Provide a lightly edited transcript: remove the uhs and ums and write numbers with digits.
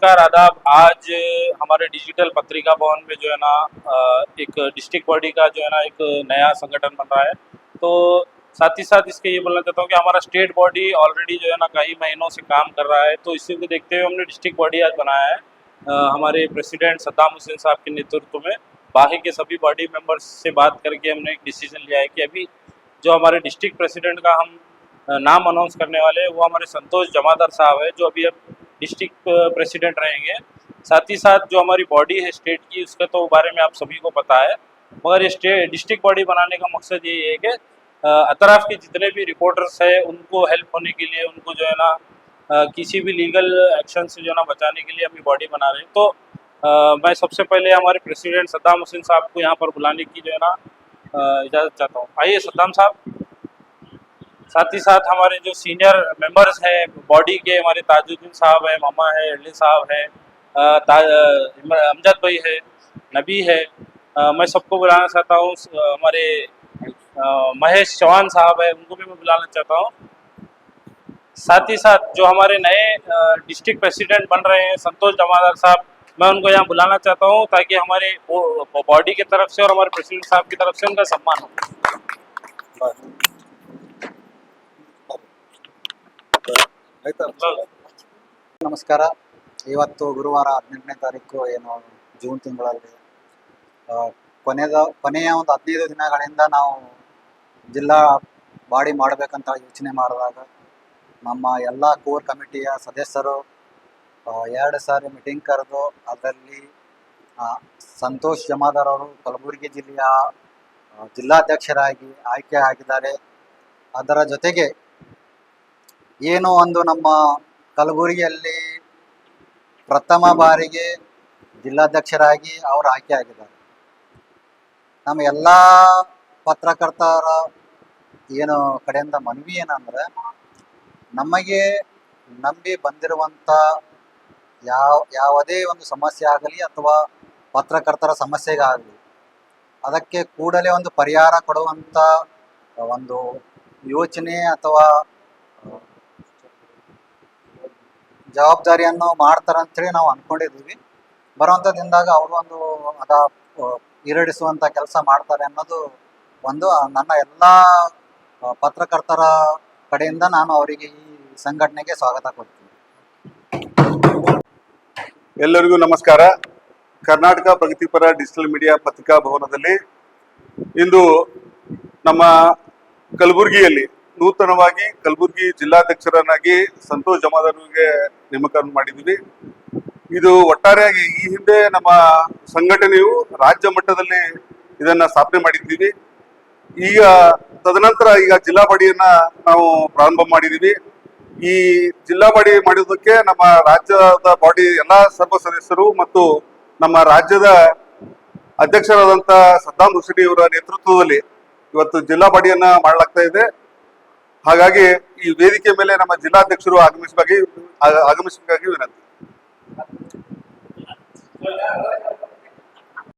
नमस्कार आदाब। आज हमारे डिजिटल पत्रिका भवन में जो है ना एक डिस्ट्रिक्ट बॉडी का जो है ना एक नया संगठन बन रहा है। तो साथ ही साथ इसके ये बोलना चाहता हूँ कि हमारा स्टेट बॉडी ऑलरेडी जो है ना कई महीनों से काम कर रहा है। तो इसी को देखते हुए हमने डिस्ट्रिक्ट बॉडी आज बनाया है। हमारे प्रेसिडेंट सद्दाम हुसैन साहब के नेतृत्व में बाकी के सभी बॉडी मेंबर्स से बात करके हमने एक डिसीजन लिया है कि अभी जो हमारे डिस्ट्रिक्ट प्रेसिडेंट का हम नाम अनाउंस करने वाले हैं वो हमारे संतोष जमादार साहब है, जो अभी अब डिस्ट्रिक्ट प्रेसिडेंट रहेंगे। साथ ही साथ जो हमारी बॉडी है स्टेट की, उसके तो बारे में आप सभी को पता है, मगर ये डिस्ट्रिक्ट बॉडी बनाने का मकसद यही है कि अतराफ के जितने भी रिपोर्टर्स हैं उनको हेल्प होने के लिए, उनको जो है ना किसी भी लीगल एक्शन से जो है ना बचाने के लिए हम ये बॉडी बना रहे हैं। तो मैं सबसे पहले हमारे प्रेसिडेंट सद्दाम हुसैन साहब को यहाँ पर बुलाने की जो है ना इजाज़त चाहता हूँ। आइए सद्दाम साहब। साथ ही साथ हमारे जो सीनियर मेंबर्स हैं बॉडी के, हमारे ताजुद्दीन साहब है, मामा है, अली साहब है, अमजद भाई है, नबी है, मैं सबको बुलाना चाहता हूँ। हमारे महेश चौहान साहब है, उनको भी मैं बुलाना चाहता हूँ। साथ ही साथ जो हमारे नए डिस्ट्रिक्ट प्रेसिडेंट बन रहे हैं संतोष जमादार साहब, मैं उनको यहाँ बुलाना चाहता हूँ ताकि हमारे बॉडी की तरफ से और हमारे प्रेसिडेंट साहब की तरफ से उनका सम्मान हो। ನಮಸ್ಕಾರ. ಇವತ್ತು ಗುರುವಾರ 18ನೇ ತಾರೀಕು ಏನು ಜೂನ್ ತಿಂಗಳಲ್ಲಿ ಕೊನೆಯ ಒಂದು 15 ದಿನಗಳಿಂದ ನಾವು ಜಿಲ್ಲಾ ಬಾಡಿ ಮಾಡಬೇಕಂತ ಯೋಚನೆ ಮಾಡಿದಾಗ ನಮ್ಮ ಎಲ್ಲ ಕೋರ್ ಕಮಿಟಿಯ ಸದಸ್ಯರು 2 ಸಾರಿ ಮೀಟಿಂಗ್ ಕರೆದು ಅದರಲ್ಲಿ ಸಂತೋಷ್ ಜಮಾದಾರ್ ಅವರು ಕಲಬುರಗಿ ಜಿಲ್ಲೆಯ ಜಿಲ್ಲಾಧ್ಯಕ್ಷರಾಗಿ ಆಯ್ಕೆ ಆಗಿದ್ದಾರೆ. ಅದರ ಜೊತೆಗೆ ಏನು ಒಂದು ನಮ್ಮ ಕಲಬುರಗಿಯಲ್ಲಿ ಪ್ರಥಮ ಬಾರಿಗೆ ಜಿಲ್ಲಾಧ್ಯಕ್ಷರಾಗಿ ಅವರು ಆಯ್ಕೆ ಆಗಿದ್ದಾರೆ. ನಮ್ಮ ಎಲ್ಲ ಪತ್ರಕರ್ತರ ಏನು ಕಡೆಯಿಂದ ಮನವಿ ಏನಂದರೆ, ನಮಗೆ ನಂಬಿ ಬಂದಿರುವಂಥ ಯಾವುದೇ ಒಂದು ಸಮಸ್ಯೆ ಆಗಲಿ ಅಥವಾ ಪತ್ರಕರ್ತರ ಸಮಸ್ಯೆಗಾಗಲಿ ಅದಕ್ಕೆ ಕೂಡಲೇ ಒಂದು ಪರಿಹಾರ ಕೊಡುವಂಥ ಒಂದು ಯೋಚನೆ ಅಥವಾ ಜವಾಬ್ದಾರಿಯನ್ನು ಮಾಡ್ತಾರಂತೇಳಿ ನಾವು ಅಂದ್ಕೊಂಡಿದ್ದೀವಿ. ಬರುವಂಥ ದಿನದಾಗ ಅವರು ಒಂದು ಈಡೇರಿಸುವಂಥ ಕೆಲಸ ಮಾಡ್ತಾರೆ ಅನ್ನೋದು ಒಂದು ನನ್ನ ಎಲ್ಲ ಪತ್ರಕರ್ತರ ಕಡೆಯಿಂದ ನಾನು ಅವರಿಗೆ ಈ ಸಂಘಟನೆಗೆ ಸ್ವಾಗತ ಕೊಡ್ತೀನಿ. ಎಲ್ಲರಿಗೂ ನಮಸ್ಕಾರ. ಕರ್ನಾಟಕ ಪ್ರಗತಿಪರ ಡಿಜಿಟಲ್ ಮೀಡಿಯಾ ಪತ್ರಿಕಾ ಭವನದಲ್ಲಿ ಇಂದು ನಮ್ಮ ಕಲಬುರಗಿಯಲ್ಲಿ ನೂತನವಾಗಿ ಕಲಬುರಗಿ ಜಿಲ್ಲಾಧ್ಯಕ್ಷರನ್ನಾಗಿ ಸಂತೋಷ್ ಜಮಾದಾರ್ಗೆ ನೇಮಕ ಮಾಡಿದ್ದೀವಿ. ಇದು ಒಟ್ಟಾರೆಯಾಗಿ ಈ ಹಿಂದೆ ನಮ್ಮ ಸಂಘಟನೆಯು ರಾಜ್ಯ ಮಟ್ಟದಲ್ಲಿ ಇದನ್ನ ಸ್ಥಾಪನೆ ಮಾಡಿದ್ದೀವಿ. ಈಗ ತದನಂತರ ಈಗ ಜಿಲ್ಲಾ ಬಾಡಿಯನ್ನ ನಾವು ಪ್ರಾರಂಭ ಮಾಡಿದ್ದೀವಿ. ಈ ಜಿಲ್ಲಾ ಬಾಡಿ ಮಾಡುವುದಕ್ಕೆ ನಮ್ಮ ರಾಜ್ಯದ ಬಾಡಿ ಎಲ್ಲಾ ಸರ್ವ ಸದಸ್ಯರು ಮತ್ತು ನಮ್ಮ ರಾಜ್ಯದ ಅಧ್ಯಕ್ಷರಾದಂಥ ಸದ್ದಾಂ ಹುಸೇನಿ ಅವರ ನೇತೃತ್ವದಲ್ಲಿ ಇವತ್ತು ಜಿಲ್ಲಾ ಬಾಡಿಯನ್ನ ಮಾಡಲಾಗ್ತಾ ಇದೆ. ಹಾಗಾಗಿ ಈ ವೇದಿಕೆ ಮೇಲೆ ನಮ್ಮ ಜಿಲ್ಲಾಧ್ಯಕ್ಷರು ಆಗಮಿಸಬೇಕಾಗಿ ವಿನಂತಿ.